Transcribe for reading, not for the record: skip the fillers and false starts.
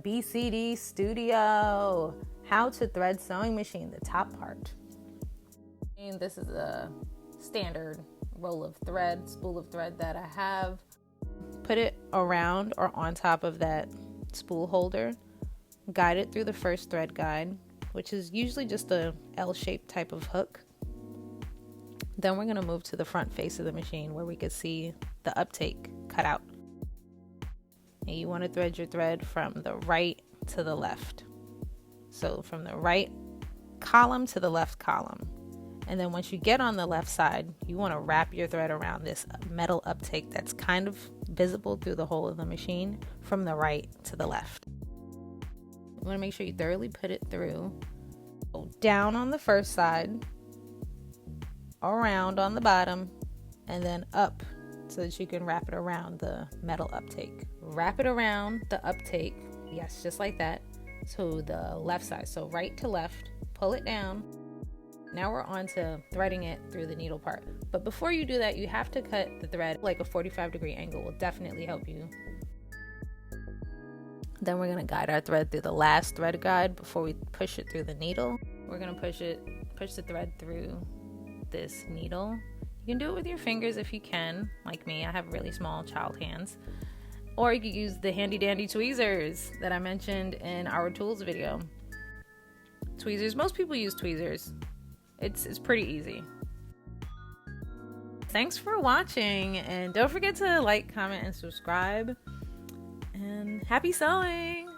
BCD Studio. How to thread sewing machine, the top part. And this is a standard roll of thread, spool of thread that I have. Put it around or on top of that spool holder. Guide it through the first thread guide, which is usually just a L-shaped type of hook. Then we're going to move to the front face of the machine where we can see the uptake cut out. And you want to thread your thread from the right to the left. So from the right column to the left column. And then once you get on the left side, you want to wrap your thread around this metal uptake that's kind of visible through the hole of the machine from the right to the left. You want to make sure you thoroughly put it through. Go down on the first side, around on the bottom, and then up so that you can wrap it around the metal uptake. Wrap it around the uptake, yes, just like that, to the left side. So right to left, pull it down. Now we're on to threading it through the needle part. But before you do that, you have to cut the thread like a 45-degree angle will definitely help you. Then we're gonna guide our thread through the last thread guide before we push it through the needle. We're gonna push the thread through this needle. You can do it with your fingers if you can, like me. I have really small child hands. Or you could use the handy dandy tweezers that I mentioned in our tools video. Tweezers, most people use tweezers. It's pretty easy. Thanks for watching, and don't forget to like, comment, and subscribe. And happy sewing!